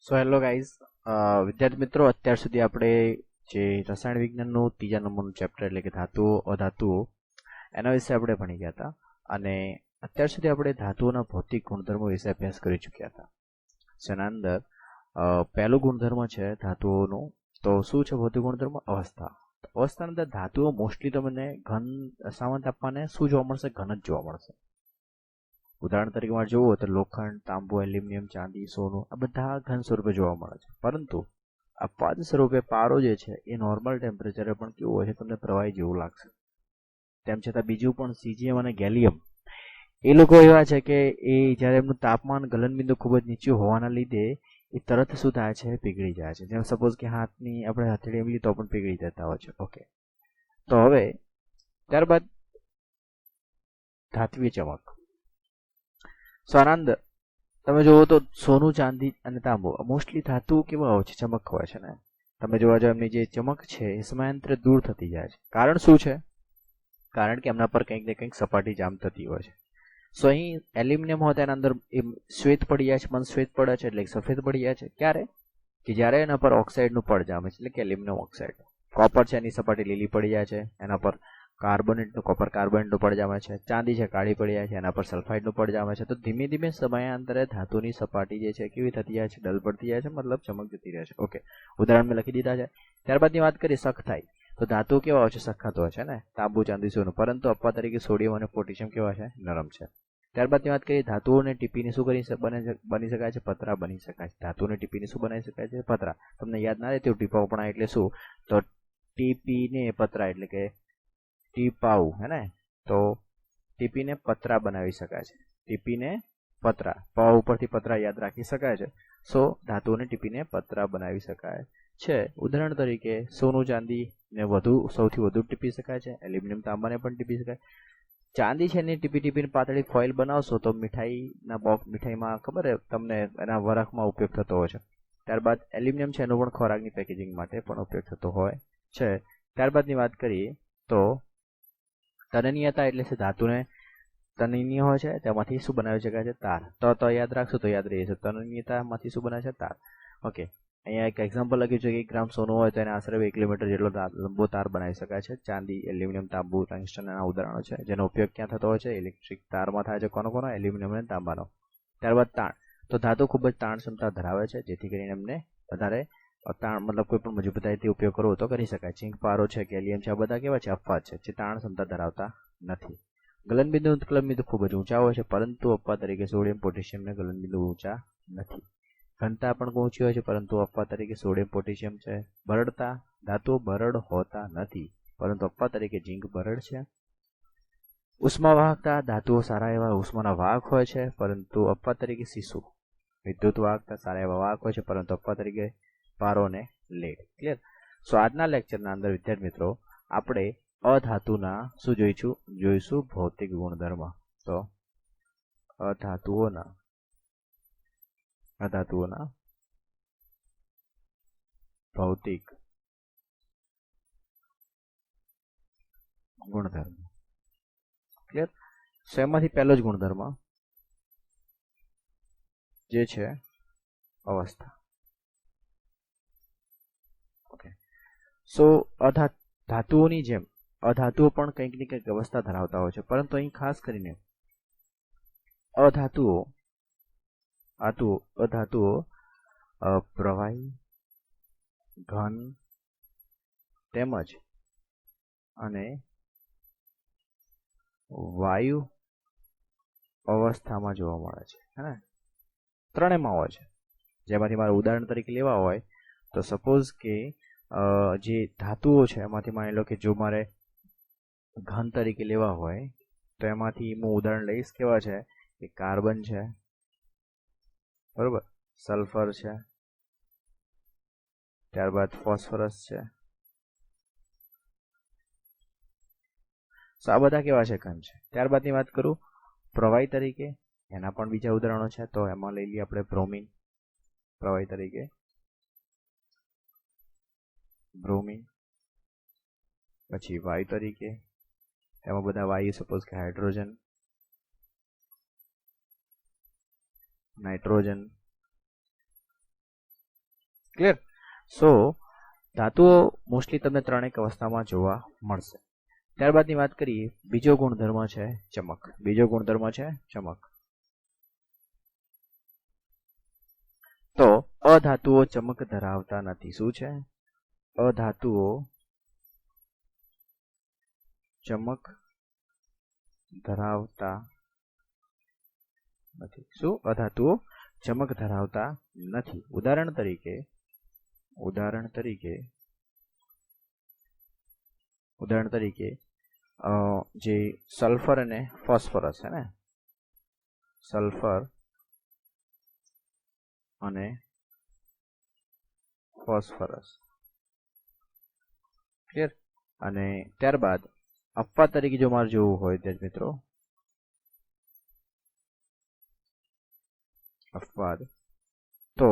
So hello guys, વિદ્યાર્થી મિત્રો, અત્યાર સુધી આપણે જે રસાયણ વિજ્ઞાનનું ત્રીજા નંબરનું ચેપ્ટર એટલે કે ધાતુઓ અધાતુઓ એના વિશે આપણે ભણી ગયા હતા. અને અત્યાર સુધી આપણે ધાતુઓના ભૌતિક ગુણધર્મો વિશે અભ્યાસ કરી ચૂક્યા હતા. જેના અંદર પહેલું ગુણધર્મ છે ધાતુઓનું. તો શું છે ભૌતિક ગુણધર્મ? અવસ્થા. અવસ્થાની અંદર ધાતુઓ મોસ્ટલી તમને ઘન સામાન તાપમાને શું જોવા મળશે? ઘન જ જોવા મળશે. ઉદાહરણ તરીકે જોવો તો લોખંડ, તાંબુ, એલ્યુમિનિયમ, ચાંદી, સોનું આ બધા ઘન સ્વરૂપે જોવા મળે છે. પરંતુ અપવાદ સ્વરૂપે પારો જે છે એ નોર્મલ ટેમ્પરેચરે પણ કેવું હોય છે, તમને પ્રવાહી જેવું લાગશે. તેમ છતાં બીજું પણ સીઝિયમ અને ગેલિયમ એ લોકો એવા છે કે એ જ્યારે એમનું તાપમાન ગલનબિંદુ ખૂબ જ નીચું હોવાના લીધે એ તરત શું થાય છે? પીગળી જાય છે. જેમ સપોઝ કે હાથની આપણે હથેળી એમ તો પણ પીગળી જતા હોય છે. ઓકે, તો હવે ત્યારબાદ ધાત્વિય ચમક. સ્વાનંદ તમે જોવો તો સોનું, ચાંદી અને તાંબુ મોસ્ટલી ધાતુ કેવા હોય છે? ચમક હોય છે ને. તમે જોવા જાવ એમની જે ચમક છે એ સમયાંતરે દૂર થતી જાય છે. કારણ શું છે? કારણ કે એમના પર કંઈક ને કંઈક સપાટી જામ થતી હોય છે. સો અહીં એલ્યુમિનિયમ હોય તેના અંદર એ શ્વેત પડી જાય છે, મન શ્વેત પડે છે એટલે સફેદ પડી જાય છે. ક્યારે? કે જ્યારે એના પર ઓક્સાઇડનું પડ જામે છે, એટલે કે એલ્યુમિનિયમ ઓક્સાઇડ. કોપર છે એની સપાટી લીલી પડી જાય છે, એના પર કાર્બોનેટનું કોપર કાર્બોનેટનું પડ જામે છે. ચાંદી છે કાળી પડી જાય છે, એના પર સલ્ફાઇડનું પડ જામે છે. તો ધીમે ધીમે સમયાંતરે ધાતુની સપાટી જે છે કેવી થતી જાય છે? ડલ પડતી જાય છે, મતલબ ચમક જતી રહે છે. ઓકે, ઉદાહરણ મેં લખી દીધા છે. ત્યારબાદની વાત કરીએ સખ્તાઈ. તો ધાતુ કેવા હોય છે? સખત હોય છે ને, તાંબુ, ચાંદી, સોનું. પરંતુ અપવાદ તરીકે સોડિયમ અને પોટેશિયમ કેવા છે? નરમ છે. ત્યારબાદની વાત કરીએ ધાતુઓને ટીપીને શું બની શકાય છે? પતરા બની શકાય છે. ધાતુને ટીપીને શું બનાવી શકાય છે? પતરા. તમને યાદ ના રહે તો ટીપાવપણા એટલે શું? તો ટીપીને પતરા એટલે કે ટીપાવ, હે ને? તો ટીપીને પતરા બનાવી શકાય છે. ટીપીને પતરા, પ ઉપરથી પતરા યાદ રાખી શકાય છે. સો ધાતુઓને ટીપીને પતરા બનાવી શકાય છે. ઉદાહરણ તરીકે સોનું, ચાંદી ને સૌથી વધુ ટીપી શકાય છે. એલ્યુમિનિયમ, તાંબાને પણ ટીપી શકાય. ચાંદી છે ને ટીપીને પાતળી ફોઇલ બનાવશો તો મીઠાઈમાં ખબર તમને એના વરખમાં ઉપયોગ થતો હોય છે. ત્યારબાદ એલ્યુમિનિયમ છે એનો પણ ખોરાકની પેકેજિંગ માટે પણ ઉપયોગ થતો હોય છે. ત્યારબાદની વાત કરીએ તો તનનીયતા એટલે છે ધાતુને તનનીય હોય છે તેમાંથી શું બનાવી શકાય છે? તાર. તો યાદ રાખશો તો યાદ રહી છે. તનનીયતામાંથી શું બનાવે છે? તાર. ઓકે, અહીંયા એક એક્ઝામ્પલ લખ્યું છે કે 1 ગ્રામ સોનું હોય તો એને આશરે 1 કિલોમીટર જેટલો લંબો તાર બનાવી શકાય છે. ચાંદી, એલ્યુમિનિયમ, તાંબુ, ટંગસ્ટન એના ઉદાહરણો છે જેનો ઉપયોગ ક્યાં થતો હોય છે? ઇલેક્ટ્રિક તારમાં થાય છે. કોનો? એલ્યુમિનિયમ અને તાંબાનો. ત્યારબાદ તાણ. તો ધાતુ ખૂબ જ તાણ ક્ષમતા ધરાવે છે, જેથી કરીને એમને વધારે તાણ મતલબ કોઈ પણ મજબૂતાઈથી ઉપયોગ કરવો તો કરી શકાય. ઝીંક, પારો છે, ગેલિયમ છે, આ બધા કેવા છે? અપવાદ છે, જે તાણ ક્ષમતા ધરાવતા નથી. ગલનબિંદુ ઉત્કલનબિંદુ ખૂબ જ ઊંચા હોય છે, પરંતુ અપવાદ તરીકે સોડિયમ, પોટેશિયમને ગલનબિંદુ ઊંચા નથી. ઘનતા પણ ઊંચી હોય છે, પરંતુ અપવાદ તરીકે સોડિયમ, પોટેશિયમ છે. બરડતા. ધાતુઓ બરડ હોતા નથી, પરંતુ અપવાદ તરીકે ઝીંક બરડ છે. ઉષ્મા વાહકતા. ધાતુઓ સારા એવા ઉષ્માના વાહક હોય છે, પરંતુ અપવાદ તરીકે સીસું. વિદ્યુત વાહકતા. સારા એવા વાહક હોય છે, પરંતુ અપવાદ તરીકે પારો અને લેડ. ક્લિયર? સો આજના લેક્ચરના અંદર વિદ્યાર્થી મિત્રો આપણે અધાતુના શું જોઈશું? ભૌતિક ગુણધર્મ. તો અધાતુઓના ભૌતિક ગુણધર્મ. ક્લિયર? સો એમાંથી પહેલો જ ગુણધર્મ જે છે અવસ્થા. ઓકે, સો ધાતુઓની જેમ અધાતુઓ પણ કંઈક ને કંઈક અવસ્થા ધરાવતા હોય છે, પરંતુ અહીં ખાસ કરીને અધાતુઓ પ્રવાહી, ઘન તેમજ અને વાયુ અવસ્થામાં જોવા મળે છે, હે ને? ત્રણેયમાં હોય છે. જેમાંથી મારે ઉદાહરણ તરીકે લેવા હોય તો સપોઝ કે જે ધાતુઓ છે એમાંથી માની લો કે જો મારે ઘન તરીકે લેવા હોય તો એમાંથી હું ઉદાહરણ લઈશ. કેવા છે? કે કાર્બન છે, બરોબર, સલ્ફર છે, ત્યારબાદ ફોસ્ફરસ છે. આ બધા કેવા છે? ઘન છે. ત્યારબાદની વાત કરું પ્રવાહી તરીકે, એના પણ બીજા ઉદાહરણો છે. તો એમાં લઈ લઈએ આપણે બ્રોમિન પ્રવાહી તરીકે. પછી વાયુ તરીકે, એમાં બધા વાયુ સપોઝ કે હાઇડ્રોજન, નાઇટ્રોજન, ક્લિયર? સો ધાતુઓ મોસ્ટલી તમને ત્રણેક અવસ્થામાં જોવા મળશે. ત્યારબાદની વાત કરીએ, બીજો ગુણધર્મ છે ચમક. બીજો ગુણધર્મ છે ચમક. તો અધાતુઓ ચમક ધરાવતા નથી. શું છે? અધાતુઓ ચમક ધરાવતા નથી. શું? અધાતુઓ ચમક ધરાવતા નથી. ઉદાહરણ તરીકે જે સલ્ફર અને ફોસ્ફરસ છે ને, સલ્ફર અને ફોસ્ફરસ, ક્લિયર? અને ત્યારબાદ અપવાદ તરીકે જો મારે જોવું હોય વિદ્યાર્થી મિત્રો, અપવાદ તો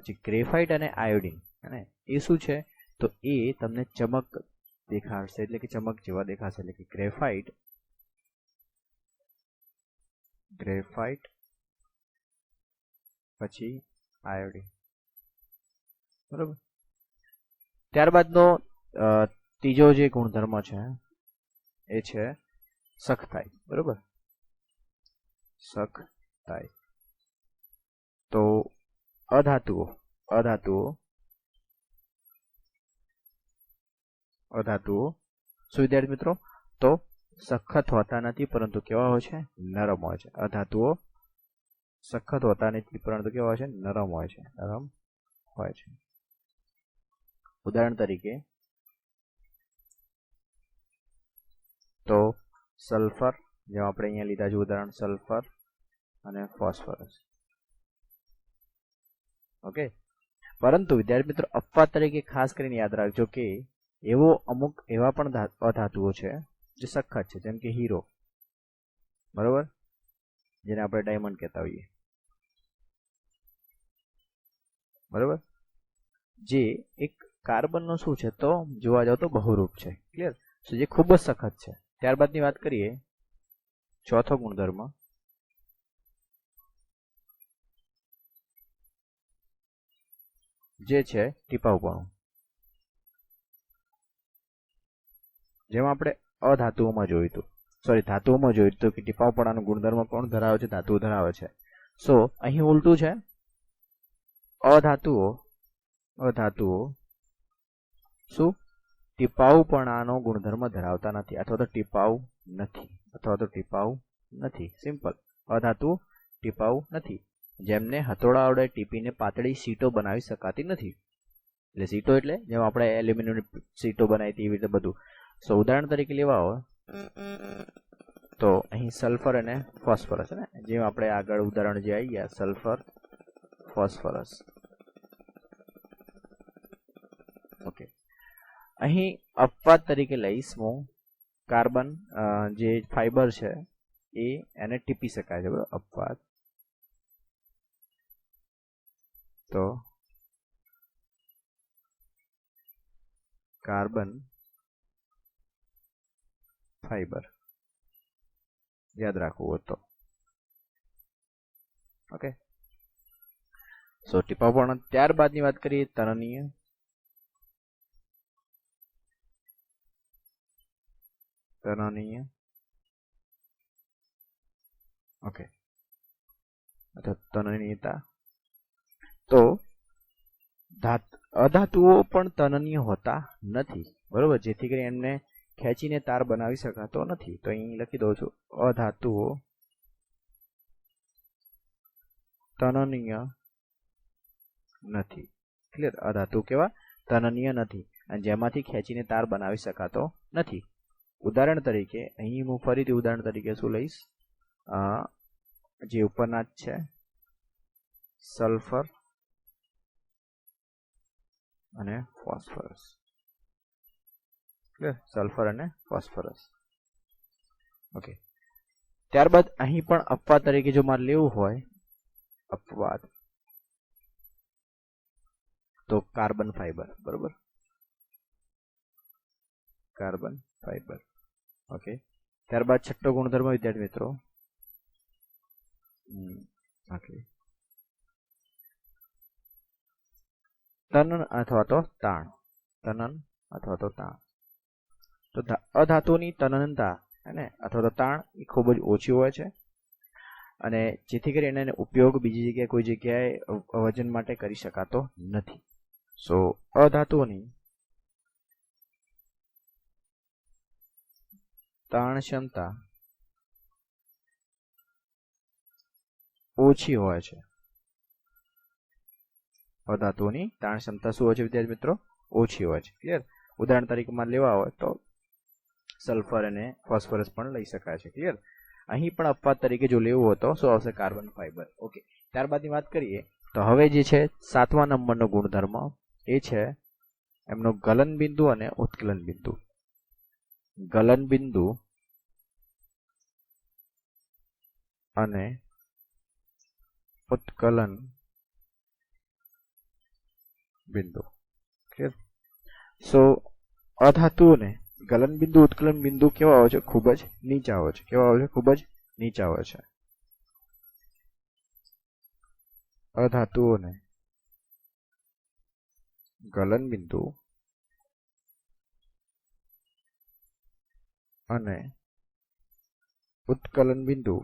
જે ગ્રેફાઇટ અને આયોડિન ને એ શું છે? તો એ તમને ચમક દેખાડશે, એટલે કે ચમક જેવા દેખાશે. એટલે કે ગ્રેફાઇટ પછી આયોડિન, બરોબર. ત્યારબાદનો ત્રીજો જે ગુણધર્મ છે એ છે સખ્તાઈ, બરોબર. સખ્તાઈ. તો અધાતુઓ શું વિદ્યાર્થી મિત્રો? તો સખત હોતા નથી, પરંતુ કેવા હોય છે? નરમ હોય છે. અધાતુઓ સખત હોતા નથી, પરંતુ કેવા હોય છે? નરમ હોય છે. ઉદાહરણ તરીકે તો સલ્ફર, જેમ આપણે અહીંયા લીધા છે ઉદાહરણ, સલ્ફર અને ફોસ્ફરસ. ઓકે. પરંતુ વિદ્યાર્થી મિત્રો અપવાદ તરીકે ખાસ કરીને યાદ રાખજો કે અમુક એવા પણ અધાતુઓ છે જે સખત છે, જેમ કે હીરો, બરોબર, જેને આપણે ડાયમંડ કહેતા હોઈએ, બરોબર, જે એક કાર્બનનો શું છે? તો જોવા જાવ તો બહુરૂપ છે. ક્લિયર? જે ખૂબ જ સખત છે. ત્યારબાદની વાત કરીએ, ચોથો ગુણધર્મ જે છે ટીપાઉપણું. જેમ આપણે ધાતુઓમાં જોયું હતું કે ટીપાઉપણાનો ગુણધર્મ કોણ ધરાવે છે? ધાતુઓ ધરાવે છે. સો અહીં ઉલટું છે. અધાતુઓ શું? ટીપાઉપણાનો ગુણધર્મ ધરાવતા નથી, અથવા તો ટીપાઉ નથી. સિમ્પલ. અધાતુઓ ટીપાઉ નથી. જેમને હથોડા વડે ટીપીને પાતળી સીટો બનાવી શકાતી નથી. એટલે સીટો એટલે જેમ આપણે એલ્યુમિનિયમ સીટો બનાવી એવી રીતે બધું. સો ઉદાહરણ તરીકે લેવા હોય તો અહીં સલ્ફર અને ફોસ્ફરસ ને, જેમ આપણે આગળ ઉદાહરણ જે આવી ગયા, સલ્ફર ફોસ્ફરસ. ઓકે. અહીં અપવાદ તરીકે લઈશ હું કાર્બન, જે ફાઈબર છે એને ટીપી શકાય છે, બરાબર. અપવાદ તો કાર્બન ફાઈબર યાદ રાખવું હોય તો. ઓકે. સો ટીપાઉપણ. ત્યારબાદની વાત કરીએ તનનીય. ઓકે. તનનીયતા. તો અધાતુઓ પણ તનનીય હોતા નથી, બરોબર, જેથી કરીને એમને ખેંચીને તાર બનાવી શકાતો નથી. તો અહીં લખી દઉં છું, અધાતુઓ તનનીય નથી. ક્લિયર? અધાતુ કેવા? તનનીય નથી, અને જેમાંથી ખેંચીને તાર બનાવી શકાતો નથી. ઉદાહરણ તરીકે અહીં હું ફરીથી ઉદાહરણ તરીકે શું લઈશ? જે ઉપરના જ છે, સલ્ફર અને ફોસ્ફરસ. સલ્ફર અને ફોસ્ફરસ. ઓકે. ત્યારબાદ અહીં પણ અપવાદ તરીકે જો મારે લેવું હોય, અપવાદ તો કાર્બન ફાઈબર, બરોબર, કાર્બન ફાઈબર. ઓકે. ત્યારબાદ છઠ્ઠો ગુણધર્મ વિદ્યાર્થી મિત્રો, ઓકે, તનન અથવા તો તાણ, તનન અથવા તો તાણ. તો અધાતુની તનનતા અને અથવા તો તાણ એ ખૂબ જ ઓછી હોય છે અને જેથી કરીને એનો ઉપયોગ બીજી જગ્યાએ કોઈ જગ્યાએ વજન માટે કરી શકાતો નથી. સો અધાતુઓની તાણ ક્ષમતા ઓછી હોય છે. અધાતુઓની તાણ ક્ષમતા શું હોય છે વિદ્યાર્થી મિત્રો? ઓછી હોય છે. ક્લિયર? ઉદાહરણ તરીકેમાં લેવા હોય તો સલ્ફર અને ફોસ્ફરસ પણ લઈ શકાય છે. ક્લિયર? અહીં પણ અપવાદ તરીકે જો લેવું હોય તો શું આવશે? Carbon fibre. ઓકે, ત્યારબાદની વાત કરીએ તો હવે જે છે 7મા નંબરનો ગુણધર્મ એ છે એમનો ગલન બિંદુ અને ઉત્કલન બિંદુ. ગલન બિંદુ અને ઉત્કલન બિંદુ. ક્લિયર? સો અધાતુઓને ગલન બિંદુ ઉત્કલન બિંદુ કેવા હોય છે? ખૂબ જ નીચા હોય છે. કેવા હોય છે? ખૂબ જ નીચા હોય છે. અધાતુઓને ગલન બિંદુ અને ઉત્કલન બિંદુ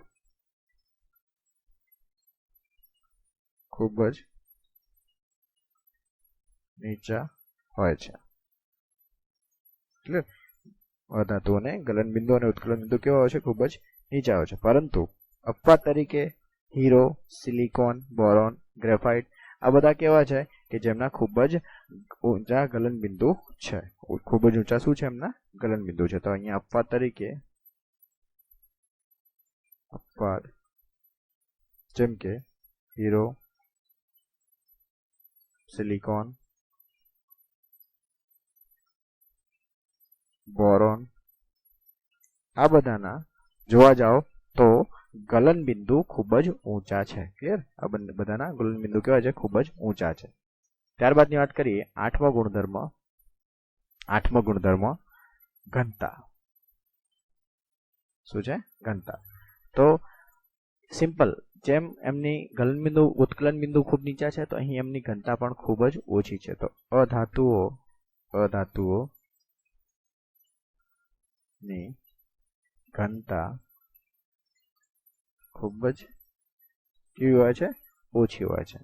ખૂબ જ નીચા હોય છે. એટલે અધાતુઓને ગલન બિંદુ અને ઉત્કલન બિંદુ કેવા હોય છે? ખૂબ જ નીચા હોય છે. પરંતુ અપવાદ તરીકે હીરો, સિલિકોન, બોરોન, ગ્રેફાઇટ આ બધા કેવા છે કે જેમના ખૂબ જ ઊંચા ગલન બિંદુ છે. ખૂબ જ ઊંચા શું છે? એમના ગલન બિંદુ છે. તો અહીંયા અપવાદ તરીકે અપવાદ જેમ કે હીરો, સિલિકોન, બોરોન આ બધાના જોવા જાઓ તો ગલન બિંદુ ખૂબ જ ઊંચા છે. ક્લિયર? આ બધાના ગલન બિંદુ કેવા છે? ખૂબ જ ઊંચા છે. ત્યારબાદની વાત કરીએ 8મો ગુણધર્મ. 8મો ગુણધર્મ ઘનતા. શું છે? ઘનતા. તો સિમ્પલ, જેમ એમની ગલન બિંદુ ઉત્કલન બિંદુ ખૂબ નીચા છે તો અહીં એમની ઘનતા પણ ખૂબ જ ઓછી છે. તો અધાતુઓ ની ઘનતા ખૂબ જ કેવી હોય છે? ઓછી હોય છે.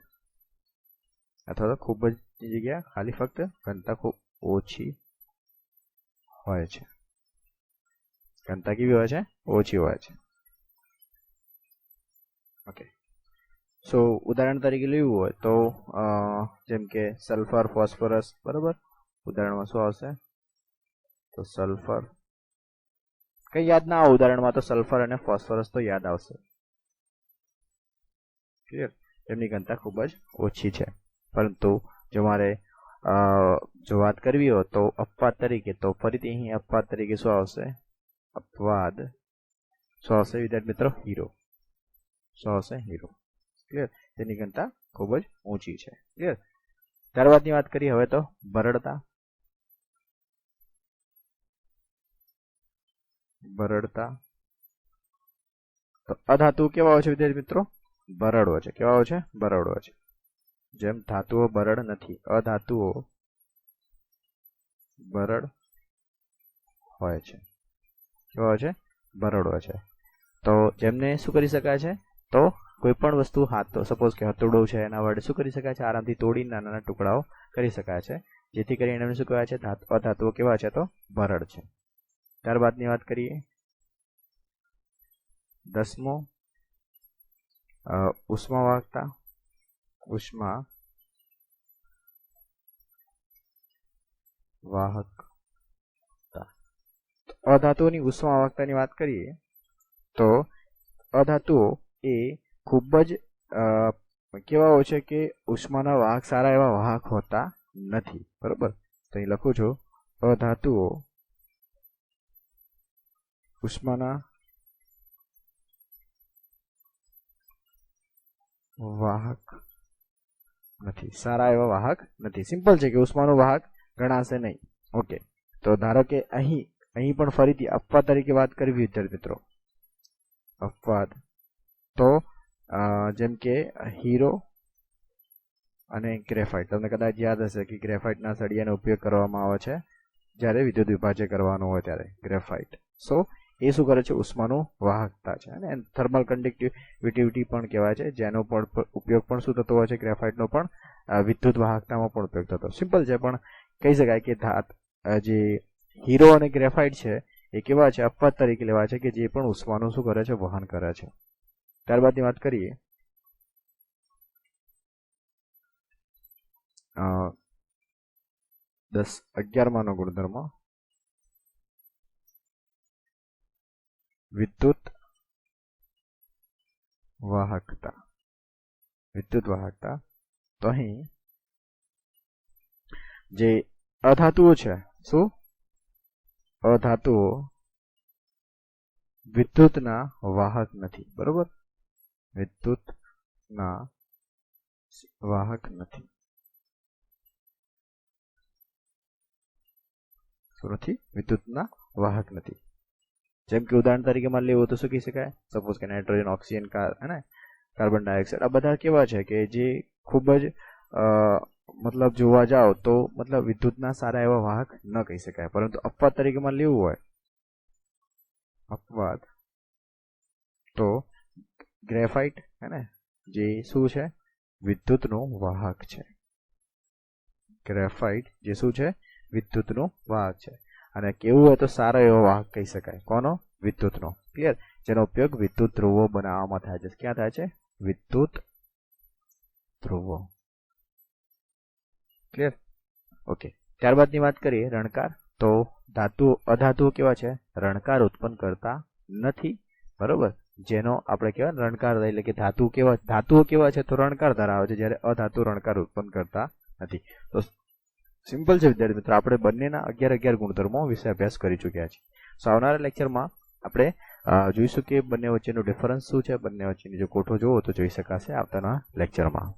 અથવા તો ખૂબ જ જગ્યા ખાલી ફક્ત ઘનતા ખૂબ ઓછી હોય છે. ઘનતા કેવી હોય છે? ઓછી હોય છે. ઓકે, સો ઉદાહરણ તરીકે લેવું હોય તો જેમ કે સલ્ફર, ફોસ્ફરસ. બરાબર? ઉદાહરણમાં શું આવશે? તો સલ્ફર કઈ યાદ ના આવે ઉદાહરણમાં? તો સલ્ફર અને ફોસ્ફરસ તો યાદ આવશે. ક્લિયર? એમની ઘનતા ખૂબ જ ઓછી છે. પરંતુ જો મારે જો વાત કરવી હોય તો અપવાદ તરીકે, તો ફરીથી અહીં અપવાદ તરીકે શું આવશે? અપવાદ શું આવશે વિદ્યાર્થી મિત્રો? હીરો. શું આવશે? હીરો. ક્લિયર? તેની ઘનતા ખૂબ જ ઊંચી છે. ક્લિયર? ત્યારબાદની વાત કરીએ હવે તો બરડતા. બરડતા તો અધાતુ કેવા હોય છે વિદ્યાર્થી મિત્રો? બરડ હોય છે. કેવા હોય છે? બરડ હોય છે. જેમ ધાતુઓ બરડ નથી, અધાતુઓ બરડ હોય છે. કેવા હોય છે? બરડ હોય છે. તો જેમને શું કરી શકાય છે? તો કોઈ પણ વસ્તુ હાથ, તો સપોઝ કે હથોડું છે, એના વડે શું કરી શકાય છે? આરામથી તોડી નાના નાના ટુકડાઓ કરી શકાય છે. જેથી કરીને એમને શું કહેવાય છે? અધાતુઓ કેવા છે? તો બરડ છે. ત્યારબાદની વાત કરીએ 10મો ઉષ્મા વાહકતા. ઉષ્મા વાહકતા. અધાતુઓની ઉષ્મા વાહકતાની વાત કરીએ તો અધાતુઓ એ ખૂબ જ કેવા હોય છે કે ઉષ્માના વાહક સારા એવા વાહક હોતા નથી. બરોબર? તો અહીં લખું છું અધાતુઓ ઉષ્માના વાહક નથી, સારા એવા વાહક નથી. સિમ્પલ છે કે ઉષ્માનો વાહક ગણાશે નહીં. ઓકે, તો ધારો કે અહીં પણ ફરીથી અપવાદ તરીકે વાત કરવી વિદ્યાર્થી મિત્રો. અપવાદ તો જેમ કે હીરો, અને ગ્રેફાઇટ. તમને કદાચ યાદ હશે કે ગ્રેફાઇટના સળિયાનો ઉપયોગ કરવામાં આવે છે જ્યારે વિદ્યુત વિભાજ્ય કરવાનું હોય ત્યારે ગ્રેફાઇટ. સો એ શું કરે છે? ઉષ્માનું વાહકતા છે અને થર્મલ કન્ડક્ટિવિટી પણ કહેવાય છે, જેનો પણ ઉપયોગ પણ શું થતો હોય છે? ગ્રેફાઇટનો પણ વિદ્યુત વાહકતામાં પણ ઉપયોગ થતો. સિમ્પલ છે, પણ કહી શકાય કે જે હીરો અને ગ્રેફાઇટ છે એ કેવા છે? અપવાદ તરીકે લેવા છે કે જે પણ ઉષ્માનું શું કરે છે? વહન કરે છે. ત્યારબાદની વાત કરીએ 11 ગુણધર્મ વિદ્યુત વાહકતા. વિદ્યુત વાહકતા. તો અહીં જે અધાતુઓ છે, શું? અધાતુઓ વિદ્યુતના વાહક નથી. બરોબર? વિદ્યુતના વાહક નથી. શું નથી? વિદ્યુતના વાહક નથી. જેમ કે ઉદાહરણ તરીકે માની લેવું તો શું કહી શકાય? સપોઝ કે નાઇટ્રોજન, ઓક્સિજન, કાર્બન ડાયોક્સાઇડ આ બધા કેવા છે કે જે ખૂબ જ મતલબ જોવા જાઓ તો મતલબ વિદ્યુતના સારા એવા વાહક ન કહી શકાય, પરંતુ અપવાદ તરીકે માં લેવું હોય અપવાદ તો ગ્રેફાઇટ હે ને, જે શું છે? વિદ્યુતનો વાહક છે. ગ્રેફાઇટ જે શું છે? વિદ્યુતનો વાહક છે. અને કેવું હોય તો સારો એવો વાહક કહી શકાય. કોનો? વિદ્યુતનો. ક્લિયર? જેનો ઉપયોગ વિદ્યુત ધ્રુવો બનાવવામાં થાય છે. ક્યાં થાય છે? વિદ્યુત ધ્રુવો. ક્લિયર? ઓકે. ત્યારબાદની વાત કરીએ રણકાર. તો અધાતુઓ કેવા છે? રણકાર ઉત્પન્ન કરતા નથી. બરોબર? જેનો આપણે કહેવાય રણકાર, એટલે કે ધાતુઓ કેવા છે? તો રણકાર ધરાવે છે, જ્યારે અધાતુ રણકાર ઉત્પન્ન કરતા નથી. તો સિમ્પલ છે વિદ્યાર્થી મિત્રો, આપણે બંનેના 11 ગુણધર્મો વિશે અભ્યાસ કરી ચૂક્યા છીએ. સો આવનારા લેક્ચરમાં આપણે જોઈશું કે બંને વચ્ચેનું ડિફરન્સ શું છે. બંને વચ્ચેની જો કોઠો જોવો તો જોઈ શકાશે આવતાના લેક્ચરમાં.